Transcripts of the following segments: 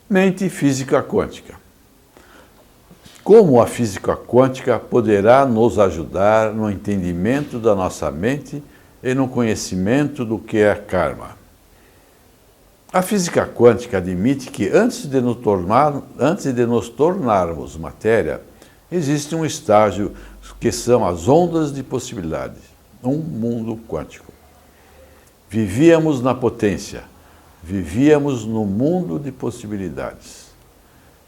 Mente e física quântica. Como a física quântica poderá nos ajudar no entendimento da nossa mente e no conhecimento do que é karma? A física quântica admite que antes de nos tornarmos matéria, existe um estágio que são as ondas de possibilidades, um mundo quântico. Vivíamos na potência, vivíamos no mundo de possibilidades.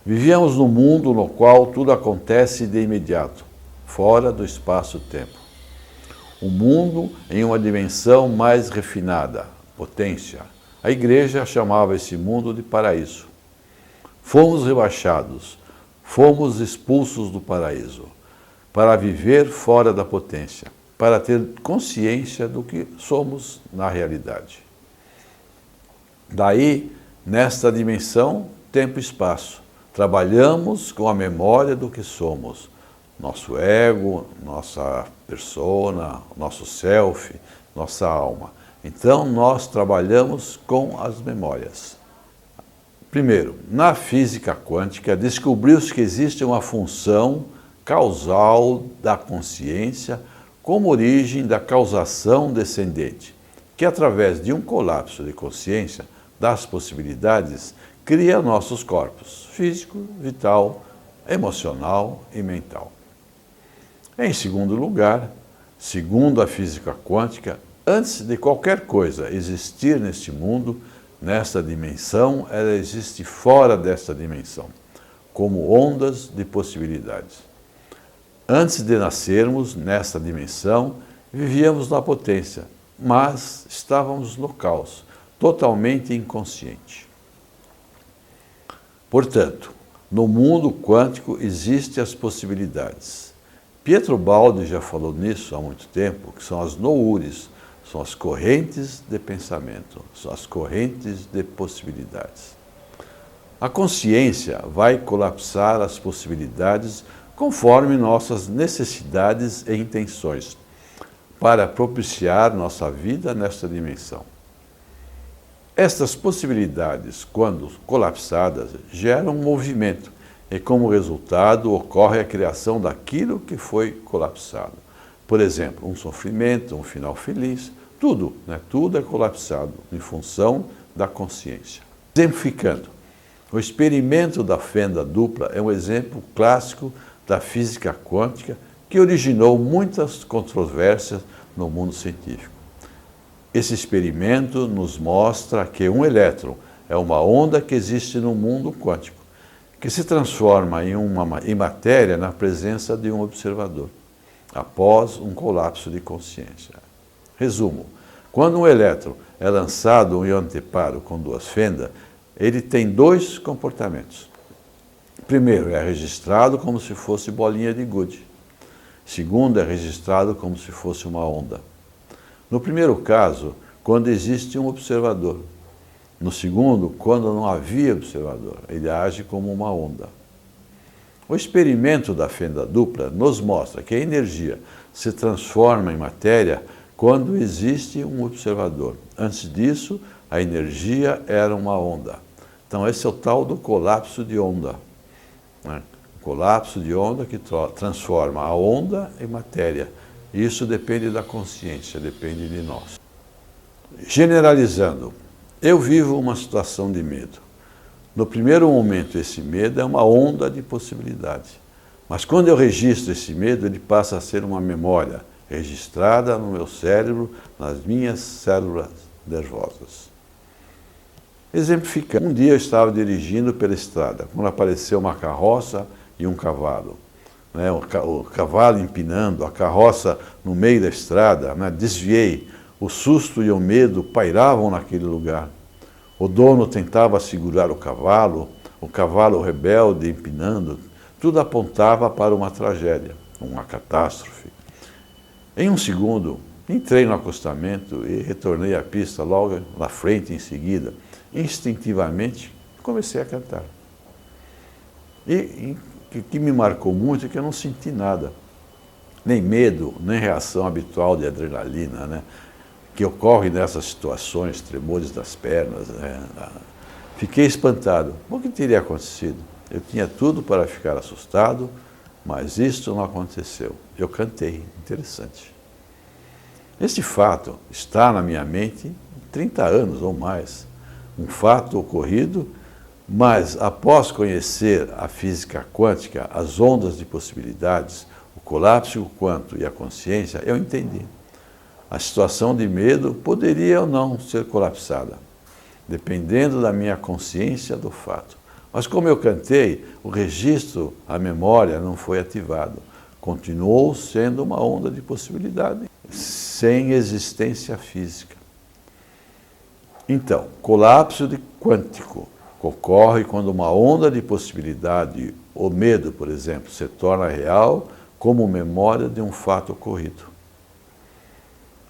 Vivíamos num mundo no qual tudo acontece de imediato, fora do espaço-tempo. Um mundo em uma dimensão mais refinada, potência. A igreja chamava esse mundo de paraíso. Fomos rebaixados, fomos expulsos do paraíso, para viver fora da potência, para ter consciência do que somos na realidade. Daí, nesta dimensão, tempo e espaço, trabalhamos com a memória do que somos, nosso ego, nossa persona, nosso self, nossa alma. Então, nós trabalhamos com as memórias. Primeiro, na física quântica, descobriu-se que existe uma função causal da consciência como origem da causação descendente, que através de um colapso de consciência das possibilidades, cria nossos corpos, físico, vital, emocional e mental. Em segundo lugar, segundo a física quântica, antes de qualquer coisa existir neste mundo, nesta dimensão, ela existe fora desta dimensão, como ondas de possibilidades. Antes de nascermos nesta dimensão, vivíamos na potência, mas estávamos no caos, totalmente inconsciente. Portanto, no mundo quântico existem as possibilidades. Pietro Baldi já falou nisso há muito tempo, que são as noures, são as correntes de pensamento, são as correntes de possibilidades. A consciência vai colapsar as possibilidades conforme nossas necessidades e intenções, para propiciar nossa vida nesta dimensão. Estas possibilidades, quando colapsadas, geram um movimento e, como resultado, ocorre a criação daquilo que foi colapsado. Por exemplo, um sofrimento, um final feliz, tudo é colapsado em função da consciência. Exemplificando, o experimento da fenda dupla é um exemplo clássico da física quântica que originou muitas controvérsias no mundo científico. Esse experimento nos mostra que um elétron é uma onda que existe no mundo quântico, que se transforma em matéria na presença de um observador, após um colapso de consciência. Resumo, quando um elétron é lançado em um anteparo com duas fendas, ele tem dois comportamentos. Primeiro, é registrado como se fosse bolinha de gude. Segundo, é registrado como se fosse uma onda. No primeiro caso, quando existe um observador. No segundo, quando não havia observador, ele age como uma onda. O experimento da fenda dupla nos mostra que a energia se transforma em matéria quando existe um observador. Antes disso, a energia era uma onda. Então, esse é o tal do colapso de onda. O colapso de onda que transforma a onda em matéria. Isso depende da consciência, depende de nós. Generalizando, eu vivo uma situação de medo. No primeiro momento, esse medo é uma onda de possibilidade. Mas quando eu registro esse medo, ele passa a ser uma memória registrada no meu cérebro, nas minhas células nervosas. Exemplificando, um dia eu estava dirigindo pela estrada, quando apareceu uma carroça e um cavalo. O cavalo empinando, a carroça no meio da estrada, desviei. O susto e o medo pairavam naquele lugar. O dono tentava segurar o cavalo rebelde empinando, tudo apontava para uma tragédia, uma catástrofe. Em um segundo, entrei no acostamento e retornei à pista logo na frente em seguida. Instintivamente, comecei a cantar. E o que me marcou muito é que eu não senti nada, nem medo, nem reação habitual de adrenalina, que ocorre nessas situações, tremores das pernas, Fiquei espantado. O que teria acontecido? Eu tinha tudo para ficar assustado, mas isto não aconteceu. Eu cantei. Interessante. Este fato está na minha mente há 30 anos ou mais. Um fato ocorrido, mas após conhecer a física quântica, as ondas de possibilidades, o colapso quântico e a consciência, eu entendi. A situação de medo poderia ou não ser colapsada, dependendo da minha consciência do fato. Mas como eu cantei, o registro, a memória não foi ativado. Continuou sendo uma onda de possibilidade, sem existência física. Então, colapso quântico ocorre quando uma onda de possibilidade, o medo, por exemplo, se torna real como memória de um fato ocorrido.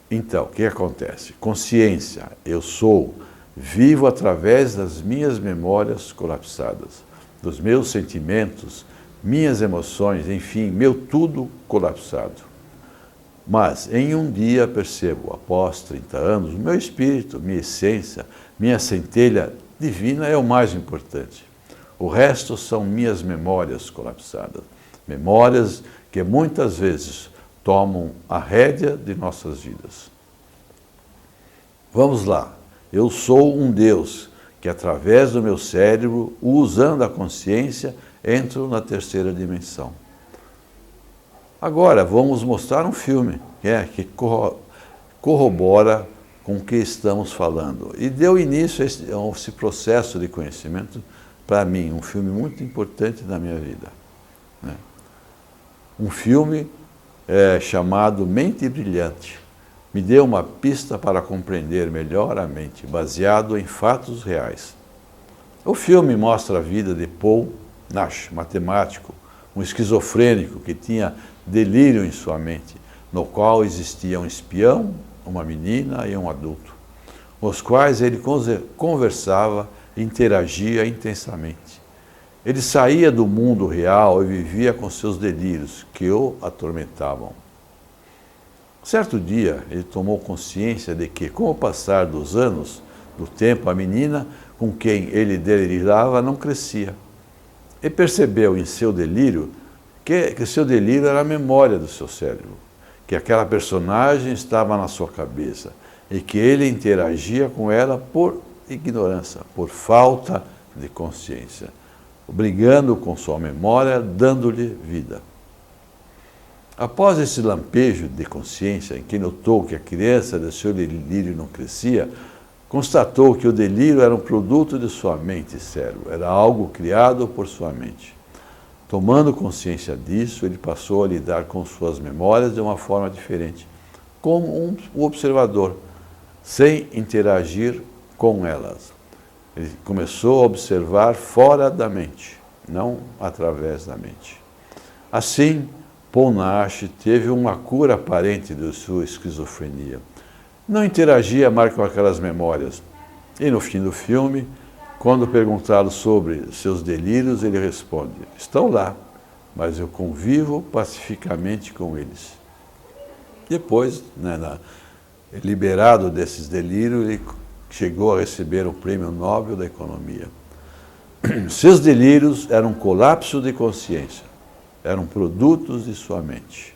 Então, o que acontece? Consciência, eu sou, vivo através das minhas memórias colapsadas, dos meus sentimentos, minhas emoções, enfim, meu tudo colapsado. Mas em um dia percebo, após 30 anos, meu espírito, minha essência, minha centelha divina é o mais importante. O resto são minhas memórias colapsadas, memórias que muitas vezes tomam a rédea de nossas vidas. Vamos lá. Eu sou um Deus que, através do meu cérebro, usando a consciência, entro na terceira dimensão. Agora, vamos mostrar um filme que corrobora com o que estamos falando. E deu início a esse processo de conhecimento, para mim, um filme muito importante na minha vida. Um filme chamado Mente Brilhante. Me deu uma pista para compreender melhor a mente, baseado em fatos reais. O filme mostra a vida de Paul Nash, matemático, um esquizofrênico que tinha delírio em sua mente, no qual existia um espião, uma menina e um adulto, os quais ele conversava e interagia intensamente. Ele saía do mundo real e vivia com seus delírios, que o atormentavam. Certo dia, ele tomou consciência de que, com o passar dos anos, do tempo, a menina com quem ele delirava não crescia. E percebeu em seu delírio que seu delírio era a memória do seu cérebro, que aquela personagem estava na sua cabeça e que ele interagia com ela por ignorância, por falta de consciência, brigando com sua memória, dando-lhe vida. Após esse lampejo de consciência, em que notou que a criança do seu delírio não crescia, constatou que o delírio era um produto de sua mente e cérebro, era algo criado por sua mente. Tomando consciência disso, ele passou a lidar com suas memórias de uma forma diferente, como um observador, sem interagir com elas. Ele começou a observar fora da mente, não através da mente. Assim, Paul Nash teve uma cura aparente de sua esquizofrenia. Não interagia mais com aquelas memórias. E no fim do filme, quando perguntado sobre seus delírios, ele responde: estão lá, mas eu convivo pacificamente com eles. Depois, liberado desses delírios, ele chegou a receber o Prêmio Nobel da Economia. Seus delírios eram um colapso de consciência, eram produtos de sua mente.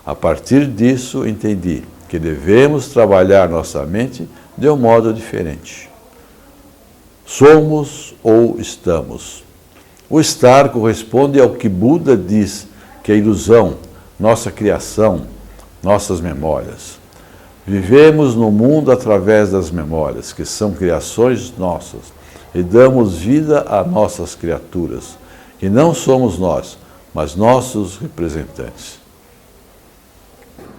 A partir disso, entendi que devemos trabalhar nossa mente de um modo diferente. Somos ou estamos. O estar corresponde ao que Buda diz que é ilusão, nossa criação, nossas memórias. Vivemos no mundo através das memórias, que são criações nossas, e damos vida a nossas criaturas, que não somos nós, mas nossos representantes.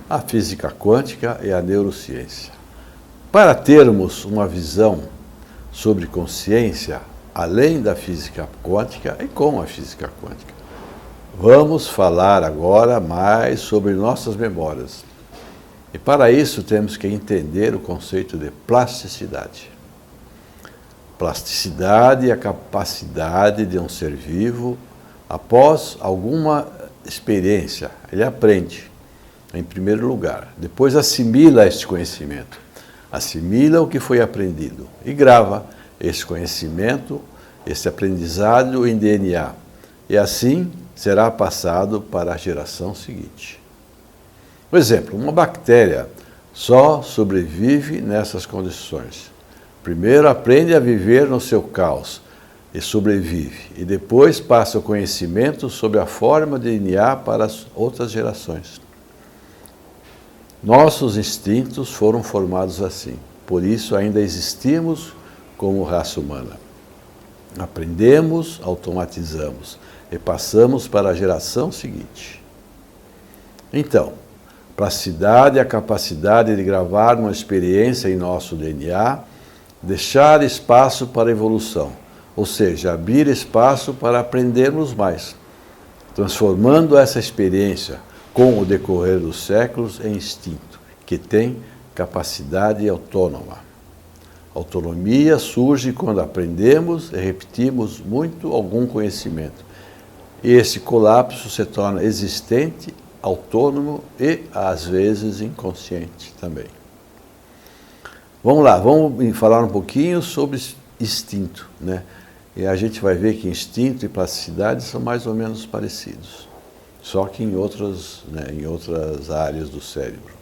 A física quântica e a neurociência. Para termos uma visão sobre consciência, além da física quântica e com a física quântica, vamos falar agora mais sobre nossas memórias. E para isso temos que entender o conceito de plasticidade. Plasticidade é a capacidade de um ser vivo, após alguma experiência, ele aprende, em primeiro lugar. Depois assimila este conhecimento, assimila o que foi aprendido e grava esse conhecimento, esse aprendizado em DNA. E assim será passado para a geração seguinte. Por exemplo, uma bactéria só sobrevive nessas condições. Primeiro aprende a viver no seu caos e sobrevive, e depois passa o conhecimento sobre a forma de DNA para as outras gerações. Nossos instintos foram formados assim, por isso ainda existimos como raça humana. Aprendemos, automatizamos e passamos para a geração seguinte. Então, plasticidade é a capacidade de gravar uma experiência em nosso DNA, deixar espaço para a evolução, ou seja, abrir espaço para aprendermos mais, transformando essa experiência com o decorrer dos séculos em instinto, que tem capacidade autônoma. Autonomia surge quando aprendemos e repetimos muito algum conhecimento. E esse colapso se torna existente, autônomo e, às vezes, inconsciente também. Vamos lá, vamos falar um pouquinho sobre instinto, né? E a gente vai ver que instinto e plasticidade são mais ou menos parecidos, só que em outras áreas do cérebro.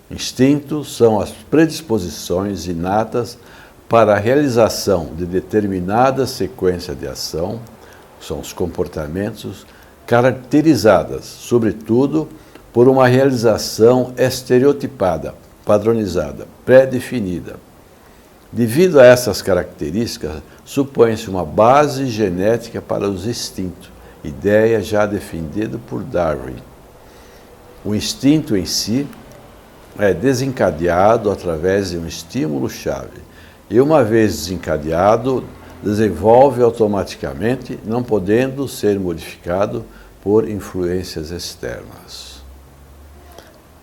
Instintos são as predisposições inatas para a realização de determinada sequência de ação, são os comportamentos caracterizadas, sobretudo, por uma realização estereotipada, padronizada, pré-definida. Devido a essas características, supõe-se uma base genética para os instintos, ideia já defendida por Darwin. O instinto em si é desencadeado através de um estímulo-chave e, uma vez desencadeado, desenvolve automaticamente, não podendo ser modificado por influências externas.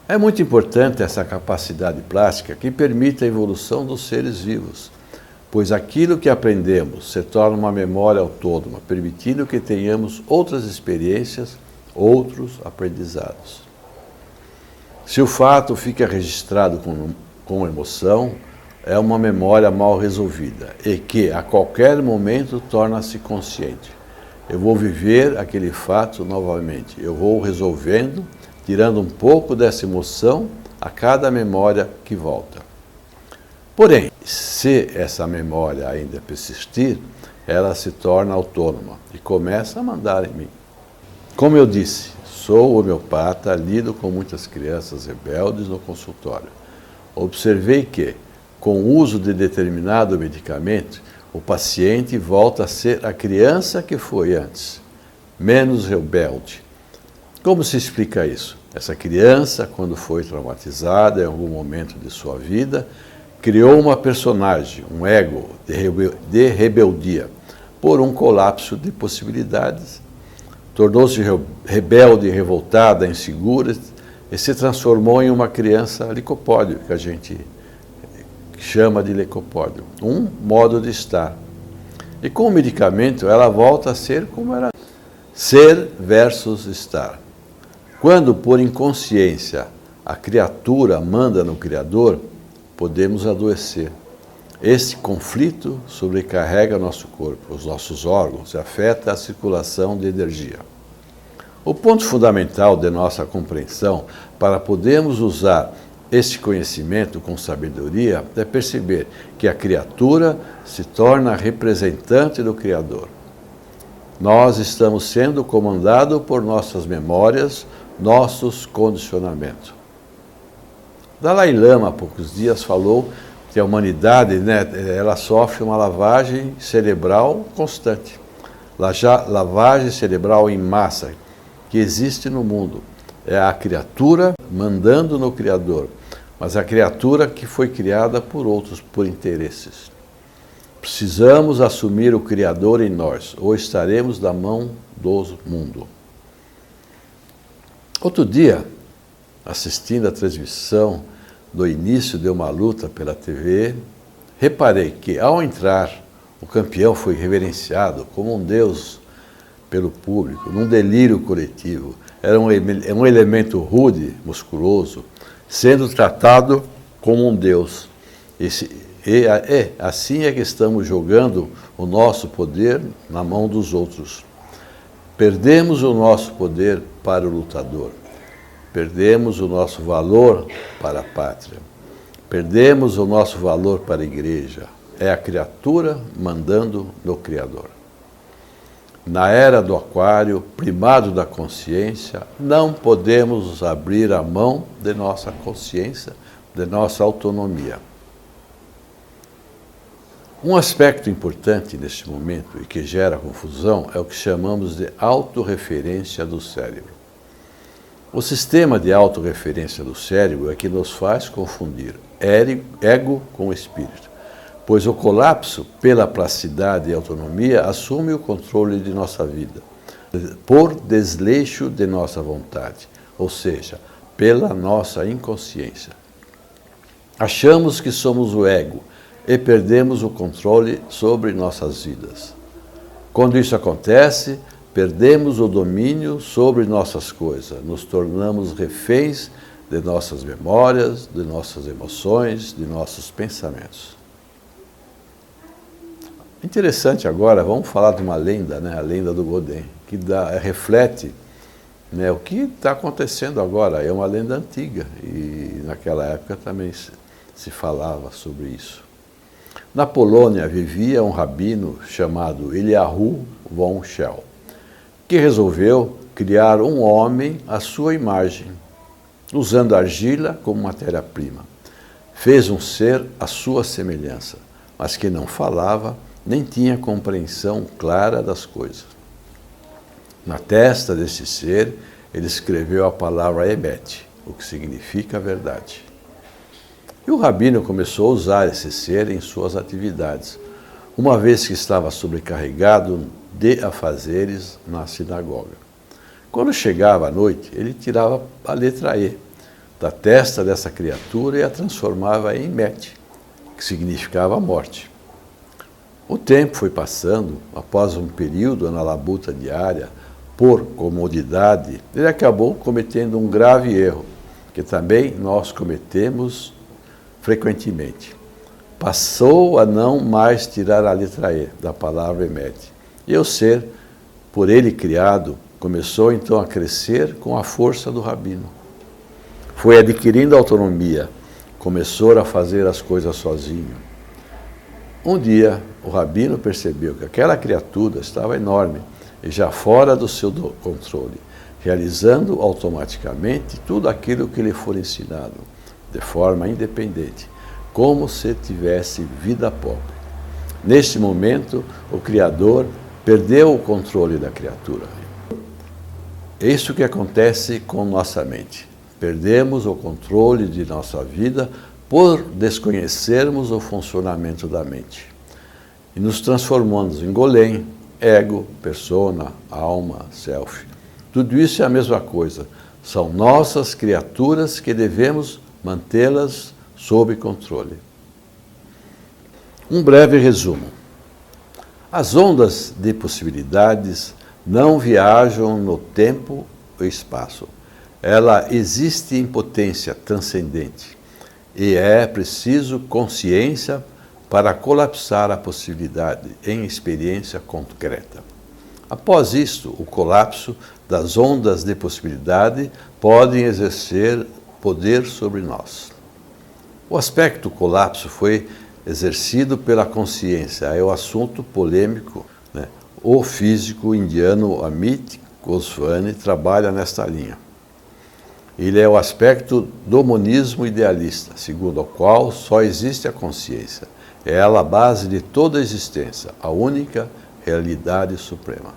É muito importante essa capacidade plástica que permite a evolução dos seres vivos, pois aquilo que aprendemos se torna uma memória autônoma, permitindo que tenhamos outras experiências, outros aprendizados. Se o fato fica registrado com emoção, é uma memória mal resolvida e que, a qualquer momento, torna-se consciente. Eu vou viver aquele fato novamente, eu vou resolvendo, tirando um pouco dessa emoção a cada memória que volta. Porém, se essa memória ainda persistir, ela se torna autônoma e começa a mandar em mim. Como eu disse, sou homeopata, lido com muitas crianças rebeldes no consultório. Observei que, com o uso de determinado medicamento, o paciente volta a ser a criança que foi antes, menos rebelde. Como se explica isso? Essa criança, quando foi traumatizada em algum momento de sua vida, criou uma personagem, um ego de rebeldia, por um colapso de possibilidades. Tornou-se rebelde, revoltada, insegura e se transformou em uma criança licopódio, que a gente chama de licopódio, um modo de estar. E com o medicamento ela volta a ser como era. Ser versus estar. Quando, por inconsciência, a criatura manda no Criador, podemos adoecer. Este conflito sobrecarrega nosso corpo, os nossos órgãos e afeta a circulação de energia. O ponto fundamental de nossa compreensão para podermos usar este conhecimento com sabedoria é perceber que a criatura se torna representante do Criador. Nós estamos sendo comandados por nossas memórias, nossos condicionamentos. Dalai Lama, há poucos dias, falou que a humanidade, ela sofre uma lavagem cerebral constante. Lavagem cerebral em massa que existe no mundo. É a criatura mandando no Criador, mas a criatura que foi criada por outros, por interesses. Precisamos assumir o Criador em nós, ou estaremos na mão do mundo. Outro dia, assistindo a transmissão do início de uma luta pela TV, reparei que, ao entrar, o campeão foi reverenciado como um deus pelo público, num delírio coletivo. Era um elemento rude, musculoso, sendo tratado como um deus. Assim é que estamos jogando o nosso poder na mão dos outros. Perdemos o nosso poder para o lutador. Perdemos o nosso valor para a pátria. Perdemos o nosso valor para a igreja. É a criatura mandando no Criador. Na era do aquário, primado da consciência, não podemos abrir a mão de nossa consciência, de nossa autonomia. Um aspecto importante neste momento e que gera confusão é o que chamamos de autorreferência do cérebro. O sistema de autorreferência do cérebro é que nos faz confundir ego com espírito, pois o colapso pela plasticidade e autonomia assume o controle de nossa vida, por desleixo de nossa vontade, ou seja, pela nossa inconsciência. Achamos que somos o ego e perdemos o controle sobre nossas vidas. Quando isso acontece, perdemos o domínio sobre nossas coisas, nos tornamos reféns de nossas memórias, de nossas emoções, de nossos pensamentos. Interessante agora, vamos falar de uma lenda, né? A lenda do Godin, que reflete, né, o que está acontecendo agora. É uma lenda antiga e naquela época também se falava sobre isso. Na Polônia vivia um rabino chamado Eliyahu von Schell, que resolveu criar um homem à sua imagem, usando argila como matéria-prima. Fez um ser à sua semelhança, mas que não falava, nem tinha compreensão clara das coisas. Na testa desse ser, ele escreveu a palavra Emet, o que significa verdade. E o rabino começou a usar esse ser em suas atividades, uma vez que estava sobrecarregado de afazeres na sinagoga. Quando chegava à noite, ele tirava a letra E da testa dessa criatura e a transformava em Met, que significava morte. O tempo foi passando, após um período na labuta diária, por comodidade, ele acabou cometendo um grave erro, que também nós cometemos frequentemente. Passou a não mais tirar a letra E da palavra Emet. E o ser, por ele criado, começou então a crescer com a força do rabino. Foi adquirindo autonomia, começou a fazer as coisas sozinho. Um dia, o rabino percebeu que aquela criatura estava enorme e já fora do seu controle, realizando automaticamente tudo aquilo que lhe for ensinado, de forma independente, como se tivesse vida própria. Neste momento, o Criador perdeu o controle da criatura. É isso que acontece com nossa mente. Perdemos o controle de nossa vida por desconhecermos o funcionamento da mente. E nos transformamos em golem, ego, persona, alma, self. Tudo isso é a mesma coisa. São nossas criaturas que devemos mantê-las sob controle. Um breve resumo. As ondas de possibilidades não viajam no tempo e espaço. Ela existe em potência transcendente e é preciso consciência para colapsar a possibilidade em experiência concreta. Após isto, o colapso das ondas de possibilidade pode exercer poder sobre nós. O aspecto colapso foi exercido pela consciência, é o assunto polêmico, né? O físico indiano Amit Goswami trabalha nesta linha. Ele é o aspecto do monismo idealista, segundo o qual só existe a consciência. É ela a base de toda a existência, a única realidade suprema.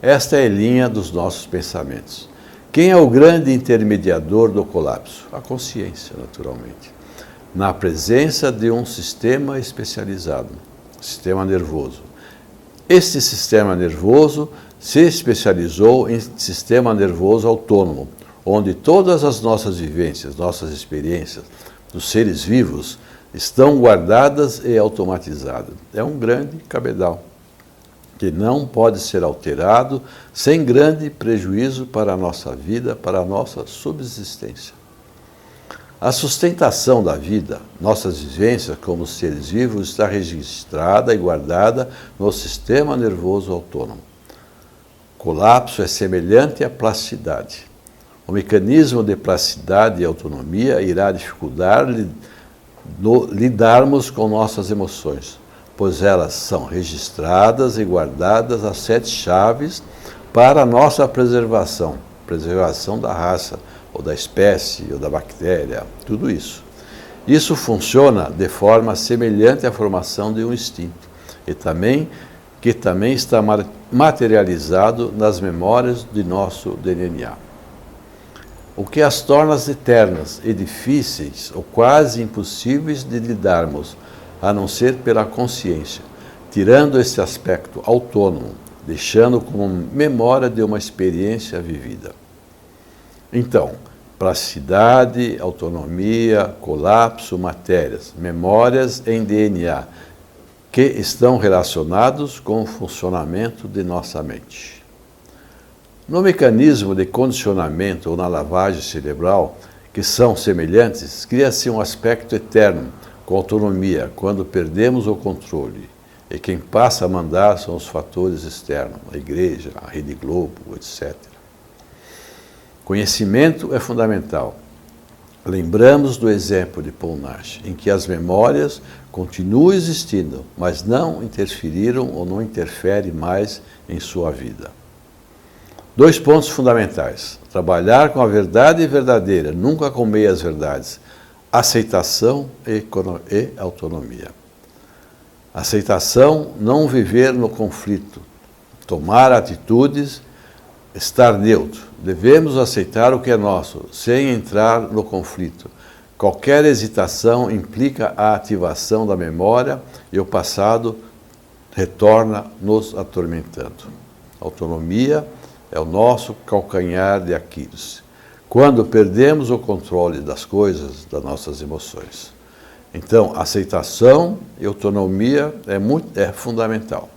Esta é a linha dos nossos pensamentos. Quem é o grande intermediador do colapso? A consciência, naturalmente. Na presença de um sistema especializado, sistema nervoso. Este sistema nervoso se especializou em sistema nervoso autônomo, onde todas as nossas vivências, nossas experiências dos seres vivos estão guardadas e automatizadas. É um grande cabedal que não pode ser alterado sem grande prejuízo para a nossa vida, para a nossa subsistência. A sustentação da vida, nossas vivências como seres vivos, está registrada e guardada no sistema nervoso autônomo. Colapso é semelhante à plasticidade. O mecanismo de plasticidade e autonomia irá dificultar lidarmos com nossas emoções, pois elas são registradas e guardadas as 7 chaves para a nossa preservação da raça, ou da espécie, ou da bactéria, tudo isso. Isso funciona de forma semelhante à formação de um instinto, que também está materializado nas memórias de nosso DNA. O que as torna eternas e difíceis ou quase impossíveis de lidarmos, a não ser pela consciência, tirando esse aspecto autônomo, deixando como memória de uma experiência vivida. Então, plasticidade, autonomia, colapso, matérias, memórias em DNA, que estão relacionados com o funcionamento de nossa mente. No mecanismo de condicionamento ou na lavagem cerebral, que são semelhantes, cria-se um aspecto eterno, com autonomia, quando perdemos o controle. E quem passa a mandar são os fatores externos, a igreja, a Rede Globo, etc. Conhecimento é fundamental. Lembramos do exemplo de Paul Nash, em que as memórias continuam existindo, mas não interferiram ou não interferem mais em sua vida. 2 pontos fundamentais. Trabalhar com a verdade verdadeira, nunca com meias verdades. Aceitação e autonomia. Aceitação, não viver no conflito. Tomar atitudes, estar neutro. Devemos aceitar o que é nosso, sem entrar no conflito. Qualquer hesitação implica a ativação da memória e o passado retorna nos atormentando. Autonomia é o nosso calcanhar de Aquiles, quando perdemos o controle das coisas, das nossas emoções. Então, aceitação e autonomia é fundamental.